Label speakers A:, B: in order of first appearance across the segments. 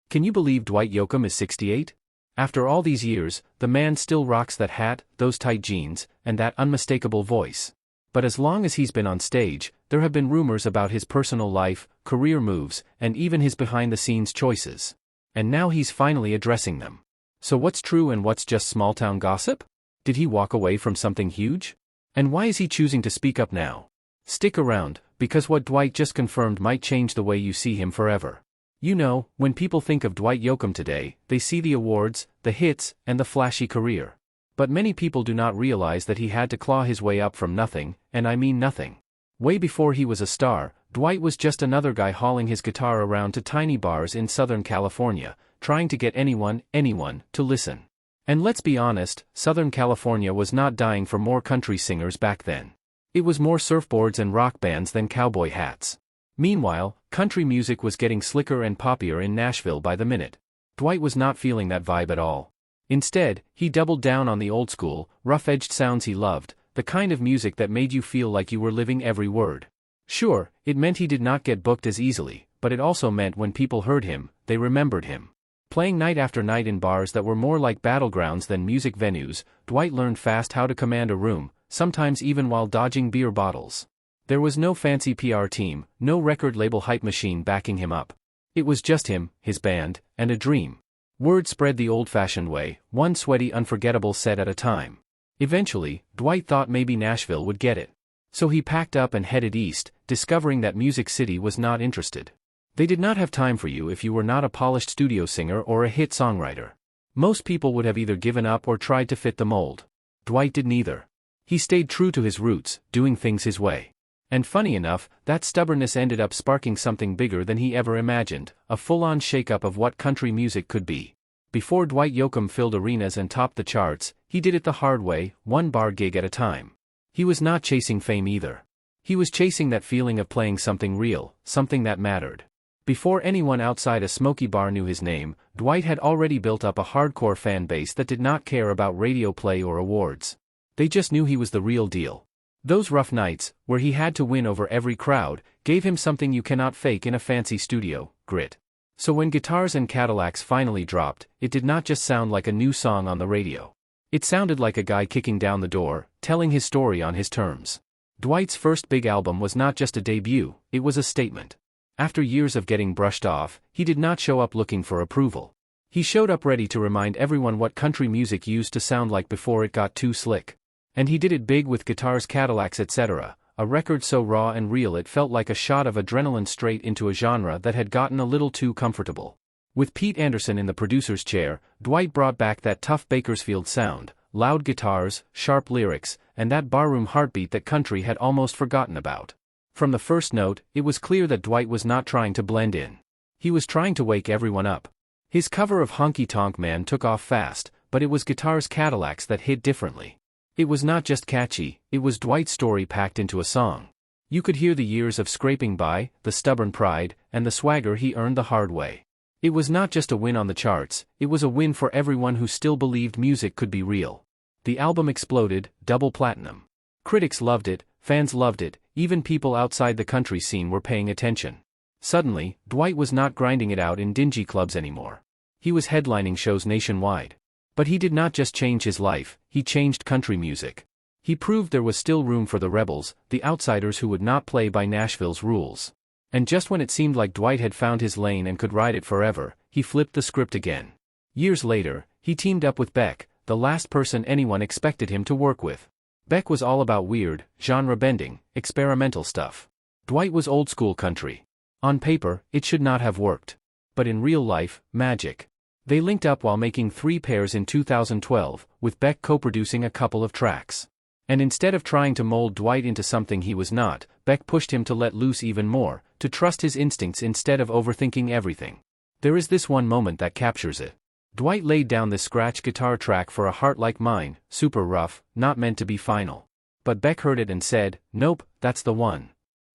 A: Can you believe Dwight Yoakam is 68? After all these years, the man still rocks that hat, those tight jeans, and that unmistakable voice. But as long as he's been on stage, there have been rumors about his personal life, career moves, and even his behind-the-scenes choices. And now he's finally addressing them. So what's true and what's just small-town gossip? Did he walk away from something huge? And why is he choosing to speak up now? Stick around, because what Dwight just confirmed might change the way you see him forever. You know, when people think of Dwight Yoakam today, they see the awards, the hits, and the flashy career. But many people do not realize that he had to claw his way up from nothing, and I mean nothing. Way before he was a star, Dwight was just another guy hauling his guitar around to tiny bars in Southern California, trying to get anyone, to listen. And let's be honest, Southern California was not dying for more country singers back then. It was more surfboards and rock bands than cowboy hats. Meanwhile, country music was getting slicker and poppier in Nashville by the minute. Dwight was not feeling that vibe at all. Instead, he doubled down on the old-school, rough-edged sounds he loved, the kind of music that made you feel like you were living every word. Sure, it meant he did not get booked as easily, but it also meant when people heard him, they remembered him. Playing night after night in bars that were more like battlegrounds than music venues, Dwight learned fast how to command a room, sometimes even while dodging beer bottles. There was no fancy PR team, no record label hype machine backing him up. It was just him, his band, and a dream. Word spread the old-fashioned way, one sweaty unforgettable set at a time. Eventually, Dwight thought maybe Nashville would get it. So he packed up and headed east, discovering that Music City was not interested. They did not have time for you if you were not a polished studio singer or a hit songwriter. Most people would have either given up or tried to fit the mold. Dwight did neither. He stayed true to his roots, doing things his way. And funny enough, that stubbornness ended up sparking something bigger than he ever imagined, a full-on shake-up of what country music could be. Before Dwight Yoakam filled arenas and topped the charts, he did it the hard way, one bar gig at a time. He was not chasing fame either. He was chasing that feeling of playing something real, something that mattered. Before anyone outside a smoky bar knew his name, Dwight had already built up a hardcore fan base that did not care about radio play or awards. They just knew he was the real deal. Those rough nights, where he had to win over every crowd, gave him something you cannot fake in a fancy studio, grit. So when Guitars and Cadillacs finally dropped, it did not just sound like a new song on the radio. It sounded like a guy kicking down the door, telling his story on his terms. Dwight's first big album was not just a debut, it was a statement. After years of getting brushed off, he did not show up looking for approval. He showed up ready to remind everyone what country music used to sound like before it got too slick. And he did it big with Guitars, Cadillacs, etc., a record so raw and real it felt like a shot of adrenaline straight into a genre that had gotten a little too comfortable. With Pete Anderson in the producer's chair, Dwight brought back that tough Bakersfield sound, loud guitars, sharp lyrics, and that barroom heartbeat that country had almost forgotten about. From the first note, it was clear that Dwight was not trying to blend in. He was trying to wake everyone up. His cover of Honky Tonk Man took off fast, but it was Guitars, Cadillacs that hit differently. It was not just catchy, it was Dwight's story packed into a song. You could hear the years of scraping by, the stubborn pride, and the swagger he earned the hard way. It was not just a win on the charts, it was a win for everyone who still believed music could be real. The album exploded, double platinum. Critics loved it, fans loved it, even people outside the country scene were paying attention. Suddenly, Dwight was not grinding it out in dingy clubs anymore. He was headlining shows nationwide. But he did not just change his life, he changed country music. He proved there was still room for the rebels, the outsiders who would not play by Nashville's rules. And just when it seemed like Dwight had found his lane and could ride it forever, he flipped the script again. Years later, he teamed up with Beck, the last person anyone expected him to work with. Beck was all about weird, genre-bending, experimental stuff. Dwight was old-school country. On paper, it should not have worked. But in real life, magic. They linked up while making 3 pairs in 2012, with Beck co-producing a couple of tracks. And instead of trying to mold Dwight into something he was not, Beck pushed him to let loose even more, to trust his instincts instead of overthinking everything. There is this one moment that captures it. Dwight laid down this scratch guitar track for A Heart Like Mine, super rough, not meant to be final. But Beck heard it and said, "Nope, that's the one."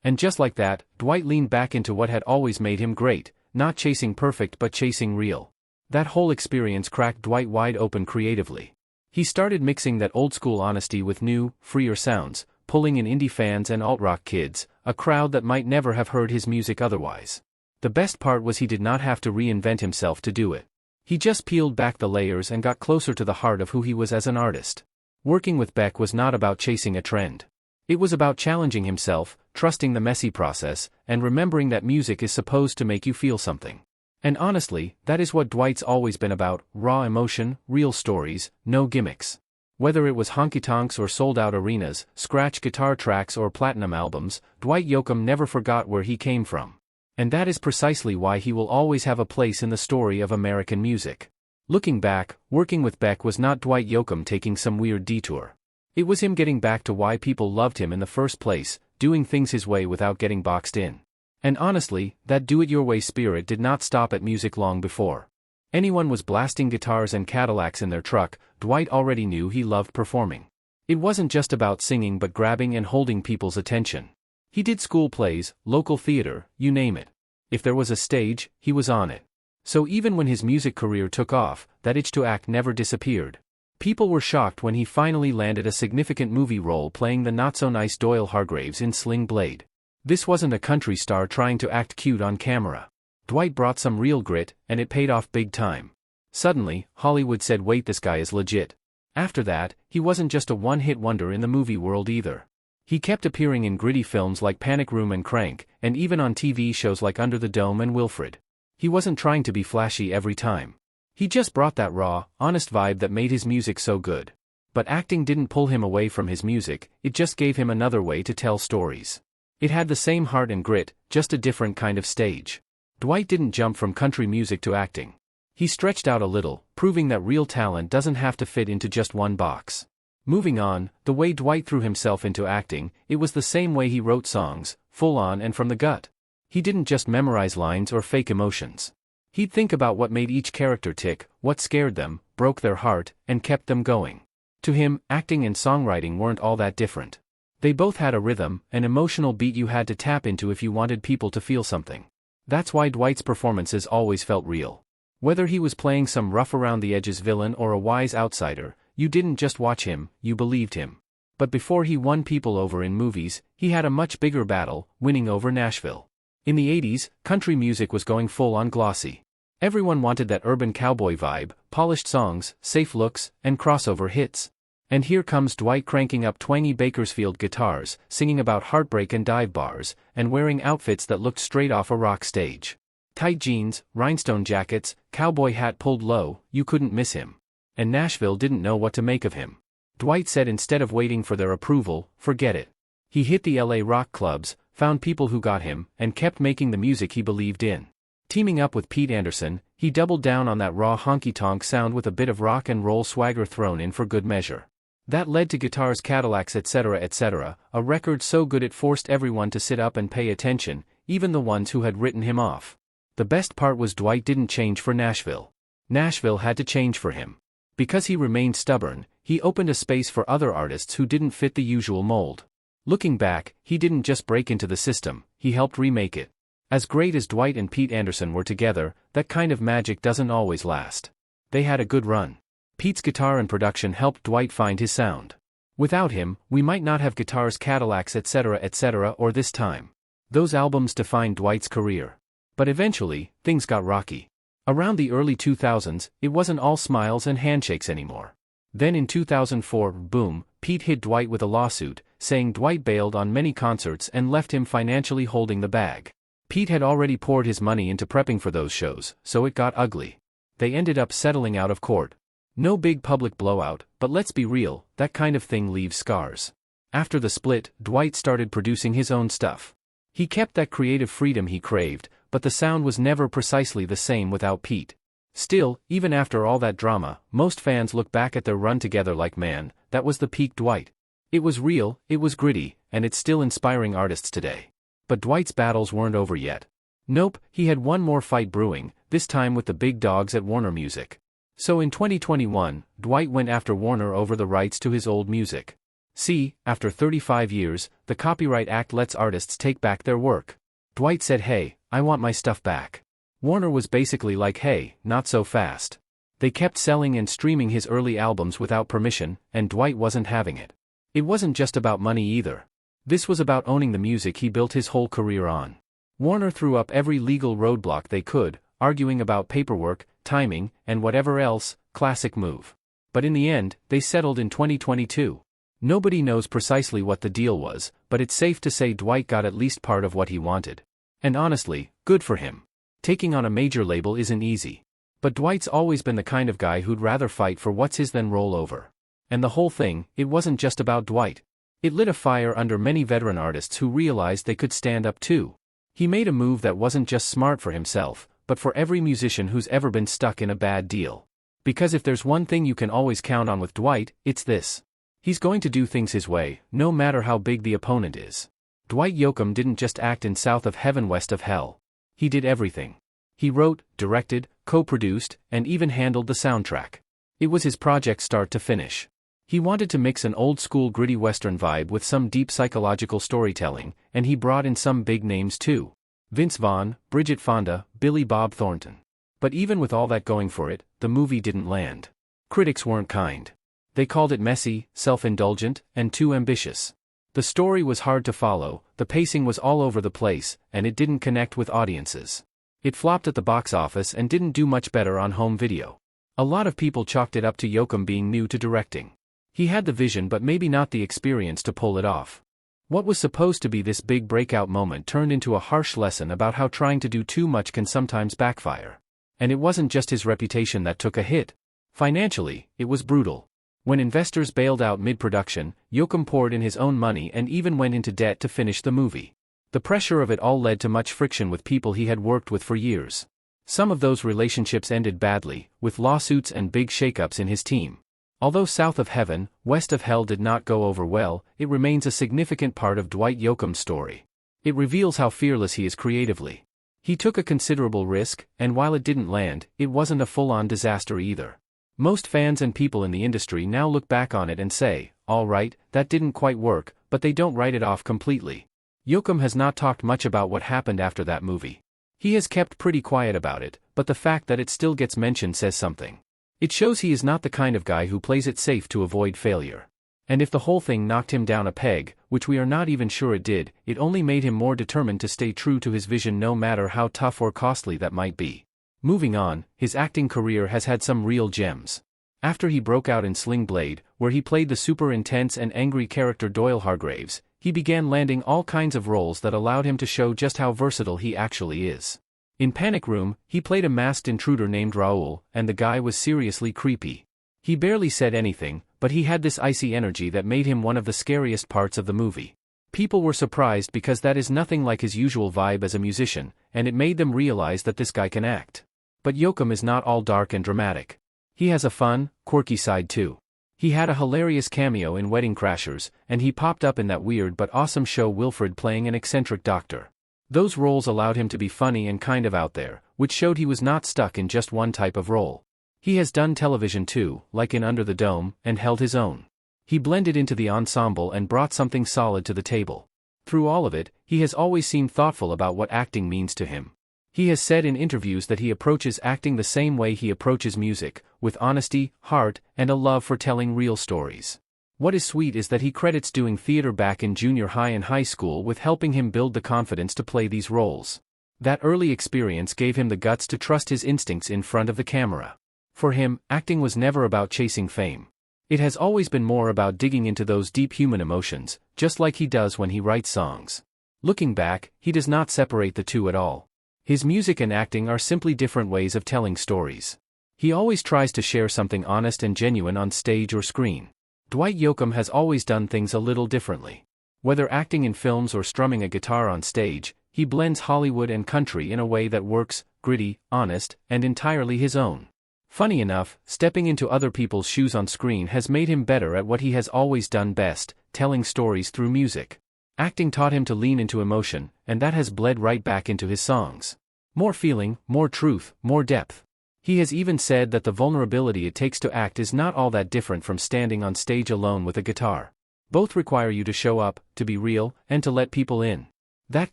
A: And just like that, Dwight leaned back into what had always made him great, not chasing perfect but chasing real. That whole experience cracked Dwight wide open creatively. He started mixing that old-school honesty with new, freer sounds, pulling in indie fans and alt-rock kids, a crowd that might never have heard his music otherwise. The best part was he did not have to reinvent himself to do it. He just peeled back the layers and got closer to the heart of who he was as an artist. Working with Beck was not about chasing a trend. It was about challenging himself, trusting the messy process, and remembering that music is supposed to make you feel something. And honestly, that is what Dwight's always been about: raw emotion, real stories, no gimmicks. Whether it was honky-tonks or sold-out arenas, scratch guitar tracks or platinum albums, Dwight Yoakam never forgot where he came from. And that is precisely why he will always have a place in the story of American music. Looking back, working with Beck was not Dwight Yoakam taking some weird detour. It was him getting back to why people loved him in the first place, doing things his way without getting boxed in. And honestly, that do-it-your-way spirit did not stop at music long before. Anyone was blasting guitars and Cadillacs in their truck, Dwight already knew he loved performing. It wasn't just about singing but grabbing and holding people's attention. He did school plays, local theater, you name it. If there was a stage, he was on it. So even when his music career took off, that itch to act never disappeared. People were shocked when he finally landed a significant movie role playing the not-so-nice Doyle Hargraves in Sling Blade. This wasn't a country star trying to act cute on camera. Dwight brought some real grit, and it paid off big time. Suddenly, Hollywood said, wait, this guy is legit. After that, he wasn't just a one-hit wonder in the movie world either. He kept appearing in gritty films like Panic Room and Crank, and even on TV shows like Under the Dome and Wilfred. He wasn't trying to be flashy every time. He just brought that raw, honest vibe that made his music so good. But acting didn't pull him away from his music, it just gave him another way to tell stories. It had the same heart and grit, just a different kind of stage. Dwight didn't jump from country music to acting. He stretched out a little, proving that real talent doesn't have to fit into just one box. Moving on, the way Dwight threw himself into acting, it was the same way he wrote songs, full on and from the gut. He didn't just memorize lines or fake emotions. He'd think about what made each character tick, what scared them, broke their heart, and kept them going. To him, acting and songwriting weren't all that different. They both had a rhythm, an emotional beat you had to tap into if you wanted people to feel something. That's why Dwight's performances always felt real. Whether he was playing some rough-around-the-edges villain or a wise outsider, you didn't just watch him, you believed him. But before he won people over in movies, he had a much bigger battle, winning over Nashville. In the 80s, country music was going full-on glossy. Everyone wanted that urban cowboy vibe, polished songs, safe looks, and crossover hits. And here comes Dwight cranking up twangy Bakersfield guitars, singing about heartbreak and dive bars, and wearing outfits that looked straight off a rock stage. Tight jeans, rhinestone jackets, cowboy hat pulled low, you couldn't miss him. And Nashville didn't know what to make of him. Dwight said instead of waiting for their approval, forget it. He hit the LA rock clubs, found people who got him, and kept making the music he believed in. Teaming up with Pete Anderson, he doubled down on that raw honky-tonk sound with a bit of rock and roll swagger thrown in for good measure. That led to Guitars, Cadillacs, etc., a record so good it forced everyone to sit up and pay attention, even the ones who had written him off. The best part was Dwight didn't change for Nashville. Nashville had to change for him. Because he remained stubborn, he opened a space for other artists who didn't fit the usual mold. Looking back, he didn't just break into the system, he helped remake it. As great as Dwight and Pete Anderson were together, that kind of magic doesn't always last. They had a good run. Pete's guitar and production helped Dwight find his sound. Without him, we might not have Guitars, Cadillacs, etc., or This Time. Those albums defined Dwight's career. But eventually, things got rocky. Around the early 2000s, it wasn't all smiles and handshakes anymore. Then in 2004, boom, Pete hit Dwight with a lawsuit, saying Dwight bailed on many concerts and left him financially holding the bag. Pete had already poured his money into prepping for those shows, so it got ugly. They ended up settling out of court. No big public blowout, but let's be real, that kind of thing leaves scars. After the split, Dwight started producing his own stuff. He kept that creative freedom he craved, but the sound was never precisely the same without Pete. Still, even after all that drama, most fans look back at their run together like, man, that was the peak Dwight. It was real, it was gritty, and it's still inspiring artists today. But Dwight's battles weren't over yet. Nope, he had one more fight brewing, this time with the big dogs at Warner Music. So in 2021, Dwight went after Warner over the rights to his old music. See, after 35 years, the Copyright Act lets artists take back their work. Dwight said, hey, I want my stuff back. Warner was basically like, hey, not so fast. They kept selling and streaming his early albums without permission, and Dwight wasn't having it. It wasn't just about money either. This was about owning the music he built his whole career on. Warner threw up every legal roadblock they could, arguing about paperwork, timing, and whatever else. Classic move. But in the end, they settled in 2022. Nobody knows precisely what the deal was, but it's safe to say Dwight got at least part of what he wanted. And honestly, good for him. Taking on a major label isn't easy. But Dwight's always been the kind of guy who'd rather fight for what's his than roll over. And the whole thing, it wasn't just about Dwight. It lit a fire under many veteran artists who realized they could stand up too. He made a move that wasn't just smart for himself, but for every musician who's ever been stuck in a bad deal. Because if there's one thing you can always count on with Dwight, it's this. He's going to do things his way, no matter how big the opponent is. Dwight Yoakam didn't just act in South of Heaven West of Hell. He did everything. He wrote, directed, co-produced, and even handled the soundtrack. It was his project start to finish. He wanted to mix an old-school gritty Western vibe with some deep psychological storytelling, and he brought in some big names too. Vince Vaughn, Bridget Fonda, Billy Bob Thornton. But even with all that going for it, the movie didn't land. Critics weren't kind. They called it messy, self-indulgent, and too ambitious. The story was hard to follow, the pacing was all over the place, and it didn't connect with audiences. It flopped at the box office and didn't do much better on home video. A lot of people chalked it up to Yoakam being new to directing. He had the vision but maybe not the experience to pull it off. What was supposed to be this big breakout moment turned into a harsh lesson about how trying to do too much can sometimes backfire. And it wasn't just his reputation that took a hit. Financially, it was brutal. When investors bailed out mid-production, Yoakam poured in his own money and even went into debt to finish the movie. The pressure of it all led to much friction with people he had worked with for years. Some of those relationships ended badly, with lawsuits and big shakeups in his team. Although South of Heaven, West of Hell did not go over well, it remains a significant part of Dwight Yoakam's story. It reveals how fearless he is creatively. He took a considerable risk, and while it didn't land, it wasn't a full-on disaster either. Most fans and people in the industry now look back on it and say, all right, that didn't quite work, but they don't write it off completely. Yoakam has not talked much about what happened after that movie. He has kept pretty quiet about it, but the fact that it still gets mentioned says something. It shows he is not the kind of guy who plays it safe to avoid failure. And if the whole thing knocked him down a peg, which we are not even sure it did, it only made him more determined to stay true to his vision no matter how tough or costly that might be. Moving on, his acting career has had some real gems. After he broke out in Sling Blade, where he played the super intense and angry character Doyle Hargraves, he began landing all kinds of roles that allowed him to show just how versatile he actually is. In Panic Room, he played a masked intruder named Raoul, and the guy was seriously creepy. He barely said anything, but he had this icy energy that made him one of the scariest parts of the movie. People were surprised because that is nothing like his usual vibe as a musician, and it made them realize that this guy can act. But Yoakam is not all dark and dramatic. He has a fun, quirky side too. He had a hilarious cameo in Wedding Crashers, and he popped up in that weird but awesome show Wilfred playing an eccentric doctor. Those roles allowed him to be funny and kind of out there, which showed he was not stuck in just one type of role. He has done television too, like in Under the Dome, and held his own. He blended into the ensemble and brought something solid to the table. Through all of it, he has always seemed thoughtful about what acting means to him. He has said in interviews that he approaches acting the same way he approaches music, with honesty, heart, and a love for telling real stories. What is sweet is that he credits doing theater back in junior high and high school with helping him build the confidence to play these roles. That early experience gave him the guts to trust his instincts in front of the camera. For him, acting was never about chasing fame. It has always been more about digging into those deep human emotions, just like he does when he writes songs. Looking back, he does not separate the two at all. His music and acting are simply different ways of telling stories. He always tries to share something honest and genuine on stage or screen. Dwight Yoakam has always done things a little differently. Whether acting in films or strumming a guitar on stage, he blends Hollywood and country in a way that works, gritty, honest, and entirely his own. Funny enough, stepping into other people's shoes on screen has made him better at what he has always done best, telling stories through music. Acting taught him to lean into emotion, and that has bled right back into his songs. More feeling, more truth, more depth. He has even said that the vulnerability it takes to act is not all that different from standing on stage alone with a guitar. Both require you to show up, to be real, and to let people in. That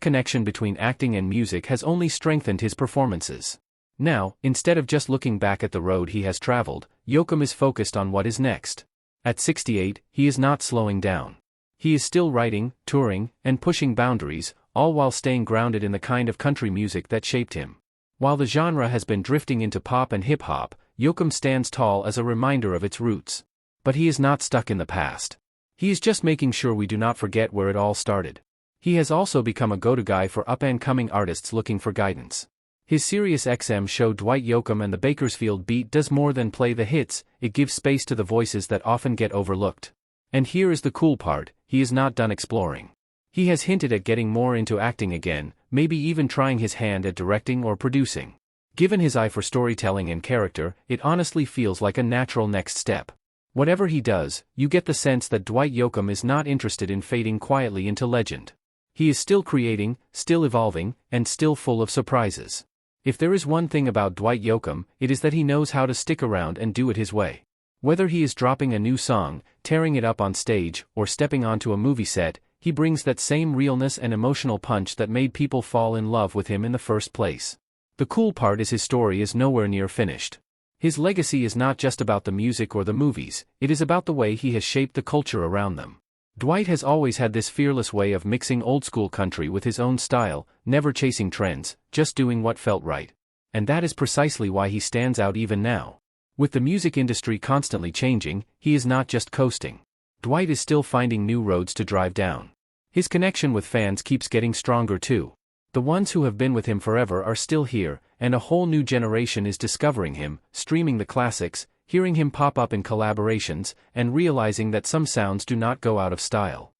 A: connection between acting and music has only strengthened his performances. Now, instead of just looking back at the road he has traveled, Yoakam is focused on what is next. At 68, he is not slowing down. He is still writing, touring, and pushing boundaries, all while staying grounded in the kind of country music that shaped him. While the genre has been drifting into pop and hip-hop, Yoakam stands tall as a reminder of its roots. But he is not stuck in the past. He is just making sure we do not forget where it all started. He has also become a go-to guy for up-and-coming artists looking for guidance. His SiriusXM show Dwight Yoakam and the Bakersfield Beat does more than play the hits, it gives space to the voices that often get overlooked. And here is the cool part, he is not done exploring. He has hinted at getting more into acting again, maybe even trying his hand at directing or producing. Given his eye for storytelling and character, it honestly feels like a natural next step. Whatever he does, you get the sense that Dwight Yoakam is not interested in fading quietly into legend. He is still creating, still evolving, and still full of surprises. If there is one thing about Dwight Yoakam, it is that he knows how to stick around and do it his way. Whether he is dropping a new song, tearing it up on stage, or stepping onto a movie set, he brings that same realness and emotional punch that made people fall in love with him in the first place. The cool part is his story is nowhere near finished. His legacy is not just about the music or the movies, it is about the way he has shaped the culture around them. Dwight has always had this fearless way of mixing old-school country with his own style, never chasing trends, just doing what felt right. And that is precisely why he stands out even now. With the music industry constantly changing, he is not just coasting. Dwight is still finding new roads to drive down. His connection with fans keeps getting stronger too. The ones who have been with him forever are still here, and a whole new generation is discovering him, streaming the classics, hearing him pop up in collaborations, and realizing that some sounds do not go out of style.